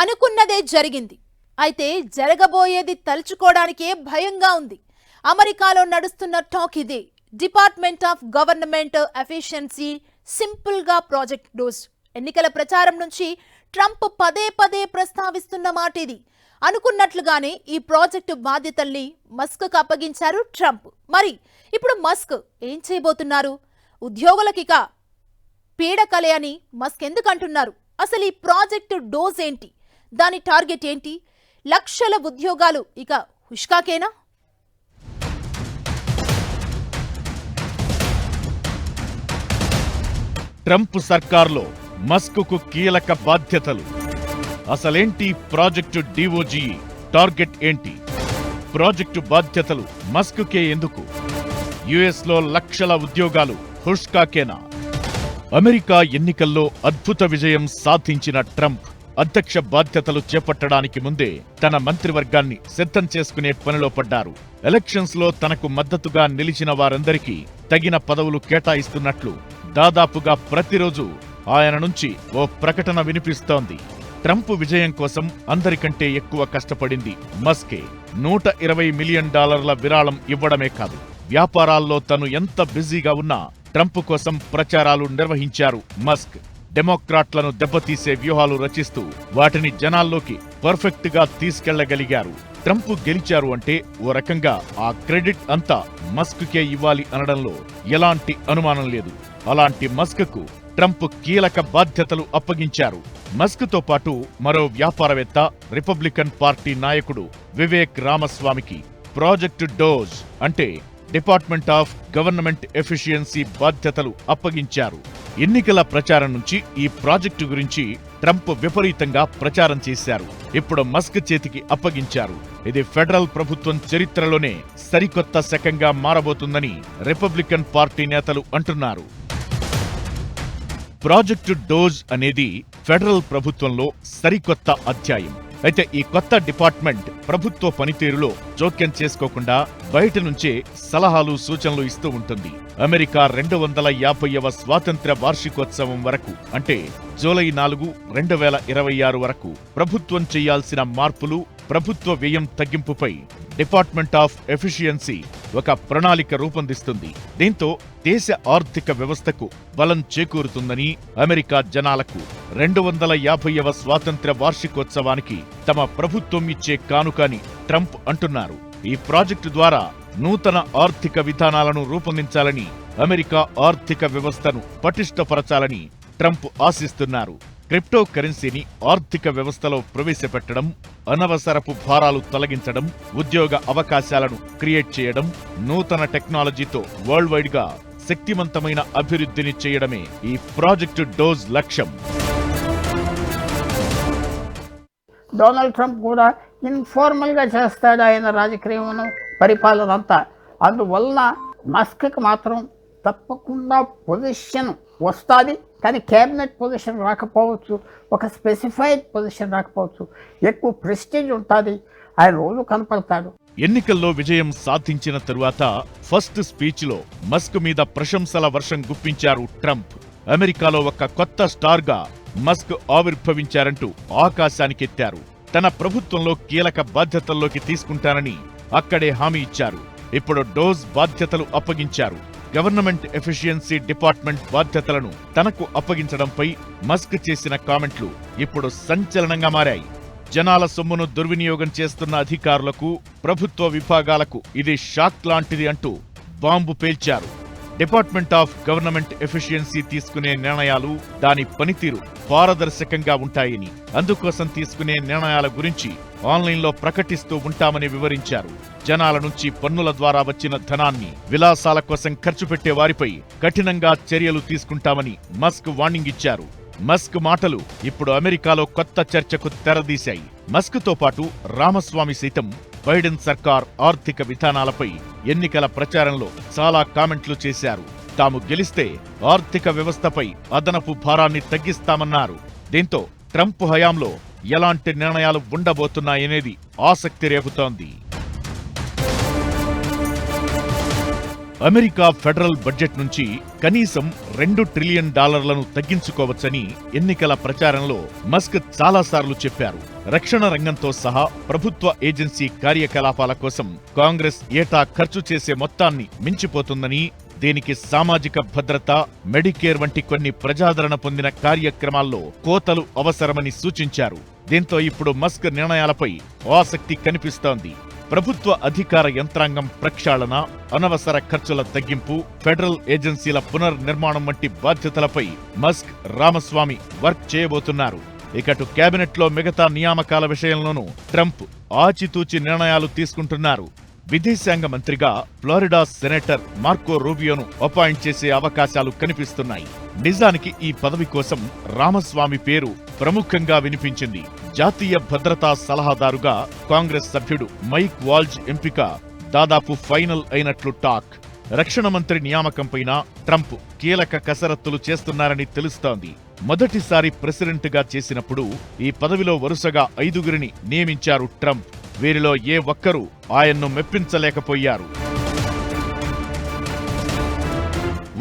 అనుకున్నదే జరిగింది. అయితే జరగబోయేది తలుచుకోవడానికే భయంగా ఉంది. అమెరికాలో నడుస్తున్న టాక్ ఇదే. డిపార్ట్మెంట్ ఆఫ్ గవర్నమెంట్ ఎఫిషియన్సీ సింపుల్గా ప్రాజెక్ట్ డోస్. ఎన్నికల ప్రచారం నుంచి ట్రంప్ పదే పదే ప్రస్తావిస్తున్న మాట ఇది. అనుకున్నట్లుగానే ఈ ప్రాజెక్టు బాధ్యతల్ని మస్క్ కు అప్పగించారు ట్రంప్. మరి ఇప్పుడు మస్క్ ఏం చేయబోతున్నారు? ఉద్యోగులకిక పీడకలే అని మస్క్ ఎందుకు అంటున్నారు? అసలు ఈ ప్రాజెక్టు డోస్ ఏంటి? దాని టార్గెట్ ఏంటి? లక్షల ఉద్యోగాలు ఇక హుష్కాకేనా? ట్రంప్ సర్కార్లో మస్క్కు కీలక బాధ్యతలు. అసలేంటి ప్రాజెక్టు డిఓజీ? టార్గెట్ ఏంటి? ప్రాజెక్టు బాధ్యతలు మస్క్కే ఎందుకు? యుఎస్లో లక్షల ఉద్యోగాలు హుష్కాకేనా? అమెరికా ఎన్నికల్లో అద్భుత విజయం సాధించిన ట్రంప్ అధ్యక్ష బాధ్యతలు చేపట్టడానికి ముందే తన మంత్రివర్గాన్ని సిద్ధం చేసుకునే పనిలో పడ్డారు. ఎలక్షన్స్ లో తనకు మద్దతుగా నిలిచిన వారందరికీ తగిన పదవులు కేటాయిస్తున్నట్లు దాదాపుగా ప్రతిరోజు ఆయన నుంచి ఓ ప్రకటన వినిపిస్తోంది. ట్రంప్ విజయం కోసం అందరికంటే ఎక్కువ కష్టపడింది మస్కే. $120 మిలియన్ విరాళం ఇవ్వడమే కాదు, వ్యాపారాల్లో తను ఎంత బిజీగా ఉన్నా ట్రంప్ కోసం ప్రచారాలు నిర్వహించారు మస్క్. డెమోక్రాట్లను దెబ్బతీసే వ్యూహాలు రచిస్తూ వాటిని జనాల్లోకి పర్ఫెక్ట్ గా తీసుకెళ్లగలిగారు. ట్రంప్ గెలిచారు అంటే ఓ రకంగా ఆ క్రెడిట్ అంతా మస్క్కే ఇవ్వాలి అనడంలో ఎలాంటి అనుమానం లేదు. అలాంటి మస్క్కు ట్రంప్ కీలక బాధ్యతలు అప్పగించారు. మస్క్తో పాటు మరో వ్యాపారవేత్త, రిపబ్లికన్ పార్టీ నాయకుడు వివేక్ రామస్వామికి ప్రాజెక్టు డోజ్ అంటే డిపార్ట్మెంట్ ఆఫ్ గవర్నమెంట్ ఎఫిషియన్సీ బాధ్యతలు అప్పగించారు. ఎన్నికల ప్రచారం నుంచి ఈ ప్రాజెక్టు గురించి ట్రంప్ విపరీతంగా ప్రచారం చేశారు. ఇప్పుడు మస్క్ చేతికి అప్పగించారు. ఇది ఫెడరల్ ప్రభుత్వం చరిత్రలోనే సరికొత్త శకంగా మారబోతుందని రిపబ్లికన్ పార్టీ నేతలు అంటున్నారు. ప్రాజెక్టు డోజ్ అనేది ఫెడరల్ ప్రభుత్వంలో సరికొత్త అధ్యాయం. అయితే ఈ కొత్త డిపార్ట్మెంట్ ప్రభుత్వ పనితీరులో జోక్యం చేసుకోకుండా బయట నుంచే సలహాలు, సూచనలు ఇస్తూ ఉంటుంది. అమెరికా 250వ స్వాతంత్ర్య వార్షికోత్సవం వరకు అంటే జూలై 4, 2026 వరకు ప్రభుత్వం చేయాల్సిన మార్పులు, ప్రభుత్వ వ్యయం తగ్గింపుపై డిపార్ట్మెంట్ ఆఫ్ ఎఫిషియన్సీ ఒక ప్రణాళిక రూపొందిస్తుంది. దీంతో దేశ ఆర్థిక వ్యవస్థకు బలం చేకూరుతుందని అమెరికా జనాలకు 250వ స్వాతంత్ర్య వార్షికోత్సవానికి తమ ప్రభుత్వం ఇచ్చే కానుకని ట్రంప్ అంటున్నారు. ఈ ప్రాజెక్టు ద్వారా నూతన ఆర్థిక విధానాలను రూపొందించాలని, అమెరికా ఆర్థిక వ్యవస్థను పటిష్టపరచాలని ట్రంప్ ఆశిస్తున్నారు. క్రిప్టో కరెన్సీని ఆర్థిక వ్యవస్థలో ప్రవేశపెట్టడం, అనవసరపు భారాలు తొలగించడం, ఉద్యోగ అవకాశాలను క్రియేట్ చేయడం, నూతన టెక్నాలజీతో వరల్డ్ వైడ్ గా శక్తివంతమైన అభివృద్ధిని చేయడమే ఈ ప్రాజెక్టు డోజ్ లక్ష్యం. డొనాల్డ్ ట్రంప్ కూడా ఇన్ఫార్మల్గా చేస్తాడు ఆయన రాజకీయం పరిపాలన అంతా. అందువలన మస్క్కి మాత్రం తప్పకుండా పొజిషన్ వస్తుంది, కానీ క్యాబినెట్ పొజిషన్ రాకపోవచ్చు, ఒక స్పెసిఫైడ్ పొజిషన్ రాకపోవచ్చు. ఎక్కువ ప్రెస్టీజ్ ఉంటుంది, ఆయన రోజు కనపడతాడు. ఎన్నికల్లో విజయం సాధించిన తరువాత ఫస్ట్ స్పీచ్లో మస్క్ మీద ప్రశంసల వర్షం గుప్పించారు ట్రంప్. అమెరికాలో ఒక కొత్త స్టార్గా మస్క్ ఆవిర్భవించారంటూ ఆకాశానికెత్తారు. తన ప్రభుత్వంలో కీలక బాధ్యతల్లోకి తీసుకుంటానని అక్కడే హామీ ఇచ్చారు. ఇప్పుడు డోజ్ బాధ్యతలు అప్పగించారు. గవర్నమెంట్ ఎఫిషియన్సీ డిపార్ట్మెంట్ బాధ్యతలను తనకు అప్పగించడంపై మస్క్ చేసిన కామెంట్లు ఇప్పుడు సంచలనంగా మారాయి. జనాల సొమ్మును దుర్వినియోగం చేస్తున్న అధికారులకు, ప్రభుత్వ విభాగాలకు ఇది షాక్ లాంటిది అంటూ బాంబు పేల్చారు. డిపార్ట్మెంట్ ఆఫ్ గవర్నమెంట్ ఎఫిషియన్సీ తీసుకునే నిర్ణయాలు, దాని పనితీరు పారదర్శకంగా ఉంటాయని, అందుకోసం తీసుకునే నిర్ణయాల గురించి ఆన్లైన్లో ప్రకటిస్తూ ఉంటామని వివరించారు. జనాల నుంచి పన్నుల ద్వారా వచ్చిన ధనాన్ని విలాసాల కోసం ఖర్చు పెట్టే వారిపై కఠినంగా చర్యలు తీసుకుంటామని మస్క్ వార్నింగ్ ఇచ్చారు. మస్క్ మాటలు ఇప్పుడు అమెరికాలో కొత్త చర్చకు తెరదీశాయి. మస్క్తో పాటు రామస్వామి సైతం బైడెన్ సర్కార్ ఆర్థిక విధానాలపై ఎన్నికల ప్రచారంలో చాలా కామెంట్లు చేశారు. తాము గెలిస్తే ఆర్థిక వ్యవస్థపై అదనపు భారాన్ని తగ్గిస్తామన్నారు. దీంతో ట్రంప్ హయాంలో ఎలాంటి నిర్ణయాలు ఉండబోతున్నాయనేది ఆసక్తి రేపుతోంది. అమెరికా ఫెడరల్ బడ్జెట్ నుంచి కనీసం $2 ట్రిలియన్ తగ్గించుకోవచ్చని ఎన్నికల ప్రచారంలో మస్క్ చాలాసార్లు చెప్పారు. రక్షణ రంగంతో సహా ప్రభుత్వ ఏజెన్సీ కార్యకలాపాల కోసం కాంగ్రెస్ ఏటా ఖర్చు చేసే మొత్తాన్ని మించిపోతుందని, దీనికి సామాజిక భద్రత, మెడికేర్ వంటి కొన్ని ప్రజాదరణ పొందిన కార్యక్రమాల్లో కోతలు అవసరమని సూచించారు. దీంతో ఇప్పుడు మస్క్ నిర్ణయాలపై ఆసక్తి కనిపిస్తోంది. ప్రభుత్వ అధికార యంత్రాంగం ప్రక్షాళన, అనవసర ఖర్చుల తగ్గింపు, ఫెడరల్ ఏజెన్సీల పునర్నిర్మాణం వంటి బాధ్యతలపై మస్క్, రామస్వామి వర్క్ చేయబోతున్నారు. ఇకటు కేబినెట్లో మిగతా నియామకాల విషయంలోనూ ట్రంప్ ఆచితూచి నిర్ణయాలు తీసుకుంటున్నారు. విదేశాంగ మంత్రిగా ఫ్లోరిడా సెనేటర్ మార్కో రూబియోను అపాయింట్ చేసే అవకాశాలు కనిపిస్తున్నాయి. నిజానికి ఈ పదవి కోసం రామస్వామి పేరు ప్రముఖంగా వినిపించింది. జాతీయ భద్రతా సలహాదారుగా కాంగ్రెస్ సభ్యుడు మైక్ వాల్జ్ ఎంపిక దాదాపు ఫైనల్ అయినట్లు టాక్. రక్షణ మంత్రి నియామకంపైన ట్రంప్ కీలక కసరత్తులు చేస్తున్నారని తెలుస్తోంది. మొదటిసారి ప్రెసిడెంట్గా చేసినప్పుడు ఈ పదవిలో వరుసగా 5గురిని నియమించారు ట్రంప్. వీరిలో ఏ ఒక్కరూ ఆయన్ను మెప్పించలేకపోయారు.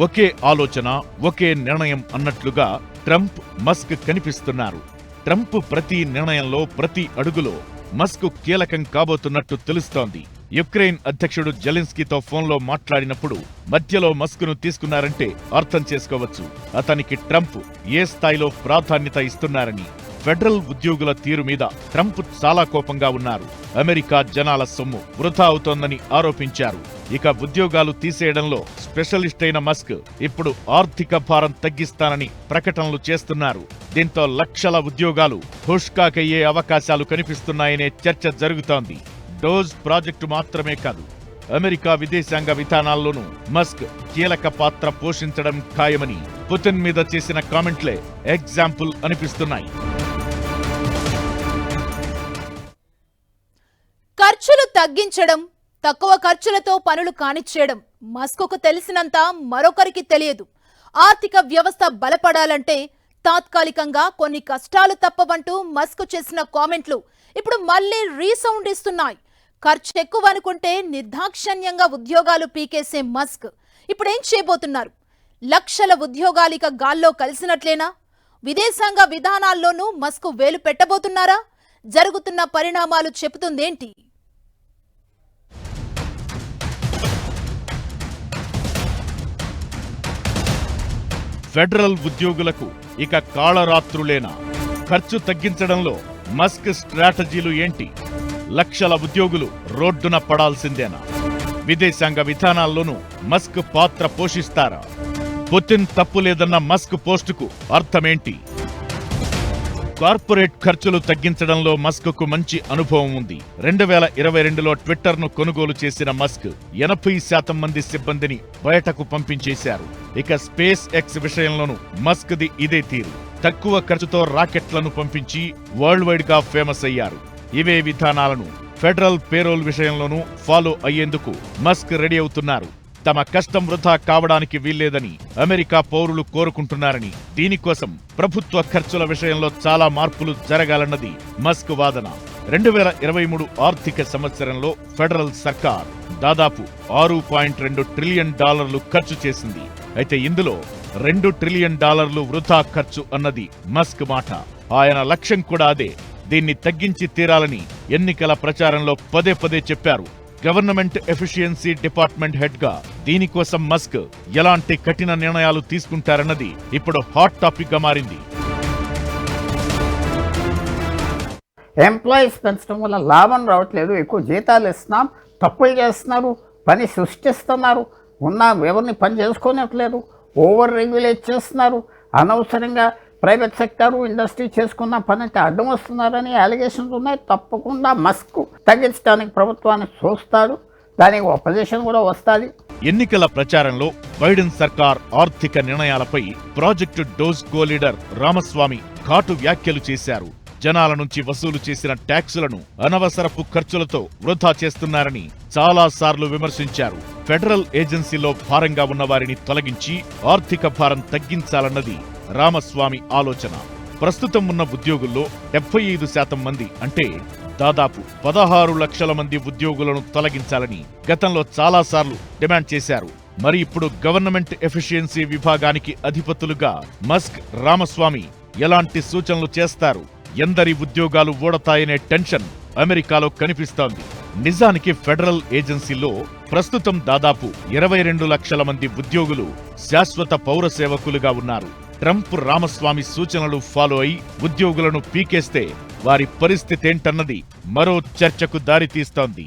ఒకే ఆలోచన, ఒకే నిర్ణయం అన్నట్లుగా ట్రంప్, మస్క్ కనిపిస్తున్నారు. ట్రంప్ ప్రతి నిర్ణయంలో, ప్రతి అడుగులో మస్క్ కీలకం కాబోతున్నట్టు తెలుస్తోంది. యుక్రెయిన్ అధ్యక్షుడు జెలెన్స్కీతో ఫోన్లో మాట్లాడినప్పుడు మధ్యలో మస్క్ను తీసుకున్నారంటే అర్థం చేసుకోవచ్చు అతనికి ట్రంప్ ఏ స్థాయిలో ప్రాధాన్యత ఇస్తున్నారని. ఫెడరల్ ఉద్యోగుల తీరు మీద ట్రంప్ చాలా కోపంగా ఉన్నారు. అమెరికా జనాల సొమ్ము వృధా అవుతోందని ఆరోపించారు. ఇక ఉద్యోగాలు తీసేయడంలో స్పెషలిస్ట్ అయిన మస్క్ ఇప్పుడు ఆర్థిక భారం తగ్గిస్తానని ప్రకటనలు చేస్తున్నారు. దీంతో లక్షల ఉద్యోగాలు హుష్కాకయ్యే అవకాశాలు కనిపిస్తున్నాయనే చర్చ జరుగుతోంది. డోజ్ ప్రాజెక్టు మాత్రమే కాదు, అమెరికా విదేశాంగ విధానాల్లోనూ మస్క్ కీలక పాత్ర పోషించడం ఖాయమని పుతిన్ మీద చేసిన కామెంట్లే ఎగ్జాంపుల్ అనిపిస్తున్నాయి. ఖర్చులు తగ్గించడం, తక్కువ ఖర్చులతో పనులు కానిచ్చేయడం మస్కుకు తెలిసినంత మరొకరికి తెలియదు. ఆర్థిక వ్యవస్థ బలపడాలంటే తాత్కాలికంగా కొన్ని కష్టాలు తప్పవంటూ మస్క్ చేసిన కామెంట్లు ఇప్పుడు మళ్లీ రీసౌండ్ ఇస్తున్నాయి. ఖర్చు ఎక్కువ అనుకుంటే నిర్దాక్షణ్యంగా ఉద్యోగాలు పీకేసే మస్క్ ఇప్పుడేం చేయబోతున్నారు? లక్షల ఉద్యోగాలిక గాల్లో కలిసినట్లేనా? విదేశాంగ విధానాల్లోనూ మస్క్ వేలు పెట్టబోతున్నారా? జరుగుతున్న పరిణామాలు చెబుతుందేంటి? ఫెడరల్ ఉద్యోగులకు ఇక కాళరాత్రులేనా? ఖర్చు తగ్గించడంలో మస్క్ స్ట్రాటజీలు ఏంటి? లక్షల ఉద్యోగులు రోడ్డున పడాల్సిందేనా? విదేశాంగ విధానాల్లోనూ మస్క్ పాత్ర పోషిస్తారా? పుతిన్ తప్పులేదన్న మస్క్ పోస్టుకు అర్థమేంటి? కార్పొరేట్ ఖర్చులు తగ్గించడంలో మస్క్కు మంచి అనుభవం ఉంది. 2022లో ట్విట్టర్ను కొనుగోలు చేసిన మస్క్ 80% మంది సిబ్బందిని బయటకు పంపించేశారు. ఇక స్పేస్ ఎక్స్ విషయంలోనూ మస్క్ది ఇదే తీరు. తక్కువ ఖర్చుతో రాకెట్లను పంపించి వరల్డ్ వైడ్ గా ఫేమస్ అయ్యారు. ఇవే విధానాలను ఫెడరల్ పేరోల్ విషయంలోనూ ఫాలో అయ్యేందుకు మస్క్ రెడీ అవుతున్నారు. తమ కష్టం వృధా కావడానికి వీల్లేదని అమెరికా పౌరులు కోరుకుంటున్నారని, దీనికోసం ప్రభుత్వ ఖర్చుల విషయంలో చాలా మార్పులు జరగాలన్నది మస్క్ వాదన. 2023 ఆర్థిక సంవత్సరంలో ఫెడరల్ సర్కార్ దాదాపు $6.2 ట్రిలియన్ ఖర్చు చేసింది. అయితే ఇందులో $2 ట్రిలియన్ వృధా ఖర్చు అన్నది మస్క్ మాట. ఆయన లక్ష్యం కూడా అదే. దీన్ని తగ్గించి తీరాలని ఎన్నికల ప్రచారంలో పదే పదే చెప్పారు. గవర్నమెంట్ ఎఫిషియన్సీ డిపార్ట్మెంట్ హెడ్ గా దీనికోసం మస్క్ ఎలాంటి కఠిన నిర్ణయాలు తీసుకుంటారన్నది ఇప్పుడు హాట్ టాపిక్ గా మారింది. ఎంప్లాయీస్ పెంచడం వల్ల లాభం రావట్లేదు, ఎక్కువ జీతాలు ఇస్తున్నాం, తప్పులు చేస్తున్నారు, పని సృష్టిస్తున్నారు, ఎవరిని పని చేసుకోనట్లేదు, ఓవర్ రెగ్యులేట్ చేస్తున్నారు, అనవసరంగా ప్రైవేట్ సెక్టారు ఇండస్ట్రీ చేసుకున్న పనికి అడ్డం వస్తున్నారని అలిగేషన్స్ ఉన్నాయి. తప్పకుండా మస్క్ తగ్గించడానికి ప్రభుత్వాన్ని చూస్తాడు, దానికి అపోజిషన్ కూడా వస్తుంది. ఎన్నికల ప్రచారంలో బైడెన్ సర్కార్ ఆర్థిక నిర్ణయాలపై ప్రాజెక్టు డోజ్ కో లీడర్ రామస్వామి ఘాటు వ్యాఖ్యలు చేశారు. జనాల నుంచి వసూలు చేసిన ట్యాక్సులను అనవసరపు ఖర్చులతో వృధా చేస్తున్నారని చాలా సార్లు విమర్శించారు. ఫెడరల్ ఏజెన్సీలో భారంగా ఉన్న వారిని తొలగించి ఆర్థిక భారం తగ్గించాలన్నది రామస్వామి ఆలోచన. ప్రస్తుతం ఉన్న ఉద్యోగుల్లో 75% మంది అంటే దాదాపు 16 లక్షల మంది ఉద్యోగులను తొలగించాలని గతంలో చాలాసార్లు డిమాండ్ చేశారు. మరి ఇప్పుడు గవర్నమెంట్ ఎఫిషియన్సీ విభాగానికి అధిపతులుగా మస్క్, రామస్వామి ఎలాంటి సూచనలు చేస్తారు? ఎందరి ఉద్యోగాలు ఊడతాయనే టెన్షన్ అమెరికాలో కనిపిస్తోంది. నిజానికి ఫెడరల్ ఏజెన్సీలో ప్రస్తుతం దాదాపు 22 లక్షల మంది ఉద్యోగులు శాశ్వత పౌర సేవకులుగా ఉన్నారు. ట్రంప్, రామస్వామి సూచనలు ఫాలో అయి ఉద్యోగులను పీకేస్తే వారి పరిస్థితేంటన్నది మరో చర్చకు దారితీస్తోంది.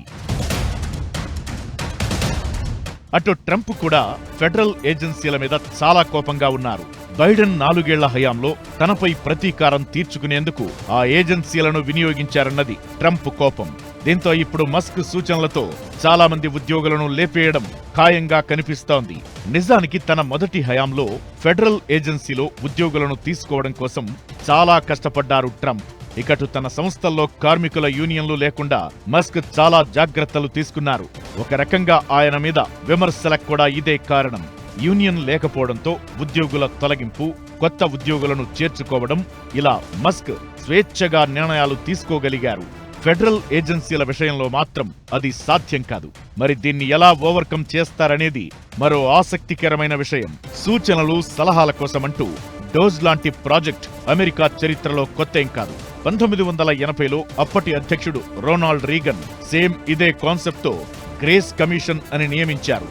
అటు ట్రంప్ కూడా ఫెడరల్ ఏజెన్సీల మీద చాలా కోపంగా ఉన్నారు. బైడెన్ 4 ఏళ్ల హయాంలో తనపై ప్రతీకారం తీర్చుకునేందుకు ఆ ఏజెన్సీలను వినియోగించారన్నది ట్రంప్ కోపం. దీంతో ఇప్పుడు మస్క్ సూచనలతో చాలా మంది ఉద్యోగులను లేపేయడం ఖాయంగా కనిపిస్తోంది. నిజానికి తన మొదటి హయాంలో ఫెడరల్ ఏజెన్సీలో ఉద్యోగులను తీసుకోవడం కోసం చాలా కష్టపడ్డారు ట్రంప్. ఇకటు తన సంస్థల్లో కార్మికుల యూనియన్లు లేకుండా మస్క్ చాలా జాగ్రత్తలు తీసుకున్నారు. ఒక రకంగా ఆయన మీద విమర్శలకు కూడా ఇదే కారణం. యూనియన్ లేకపోవడంతో ఉద్యోగుల తొలగింపు, కొత్త ఉద్యోగులను చేర్చుకోవడం, ఇలా మస్క్ స్వేచ్ఛగా నిర్ణయాలు తీసుకోగలిగారు. ఫెడరల్ ఏజెన్సీల విషయంలో మాత్రం అది సాధ్యం కాదు. మరి దీన్ని ఎలా ఓవర్కమ్ చేస్తారనేది మరో ఆసక్తికరమైన విషయం. సూచనలు, సలహాల కోసమంటూ డోజ్ లాంటి ప్రాజెక్ట్ అమెరికా చరిత్రలో కొత్తేం కాదు. 1980లో అప్పటి అధ్యక్షుడు రొనాల్డ్ రీగన్ సేమ్ ఇదే కాన్సెప్ట్తో గ్రేస్ కమిషన్ అని నియమించారు.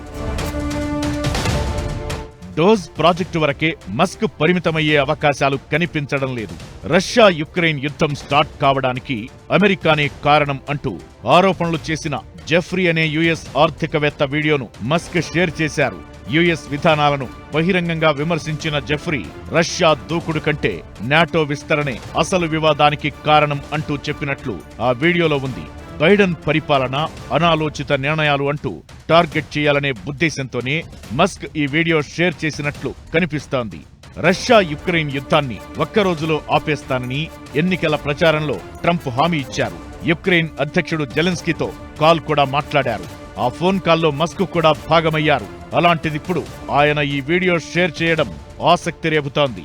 డోజ్ ప్రాజెక్టు వరకే మస్క్ పరిమితమయ్యే అవకాశాలు కనిపించడం లేదు. రష్యా యుక్రెయిన్ యుద్ధం స్టార్ట్ కావడానికి అమెరికానే కారణం అంటూ ఆరోపణలు చేసిన జెఫ్రీ అనే యుఎస్ ఆర్థికవేత్త వీడియోను మస్క్ షేర్ చేశారు. యుఎస్ విధానాలను బహిరంగంగా విమర్శించిన జెఫ్రీ, రష్యా దూకుడు కంటే నాటో విస్తరణే అసలు వివాదానికి కారణం అంటూ చెప్పినట్లు ఆ వీడియోలో ఉంది. బైడెన్ పరిపాలన, అనాలోచిత నిర్ణయాలు అంటూ టార్గెట్ చేయాలనే ఉద్దేశంతోనే మస్క్ ఈ వీడియో షేర్ చేసినట్లు కనిపిస్తోంది. రష్యా యుక్రెయిన్ యుద్ధాన్ని ఒక్కరోజులో ఆపేస్తానని ఎన్నికల ప్రచారంలో ట్రంప్ హామీ ఇచ్చారు. యుక్రెయిన్ అధ్యక్షుడు జెలెన్స్కీతో కాల్ కూడా మాట్లాడారు. ఆ ఫోన్ కాల్లో మస్క్ కూడా భాగమయ్యారు. అలాంటిదిప్పుడు ఆయన ఈ వీడియో షేర్ చేయడం ఆసక్తి రేపుతోంది.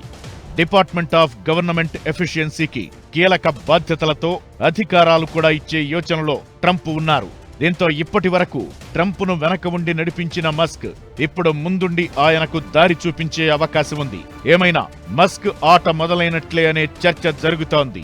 డిపార్ట్మెంట్ ఆఫ్ గవర్నమెంట్ ఎఫిషియన్సీకి కీలక బాధ్యతలతో అధికారాలు కూడా ఇచ్చే యోచనలో ట్రంప్ ఉన్నారు. దీంతో ఇప్పటి వరకు ట్రంప్ను వెనక ఉండి నడిపించిన మస్క్ ఇప్పుడు ముందుండి ఆయనకు దారి చూపించే అవకాశం ఉంది. ఏమైనా మస్క్ ఆట మొదలైనట్లే అనే చర్చ జరుగుతోంది.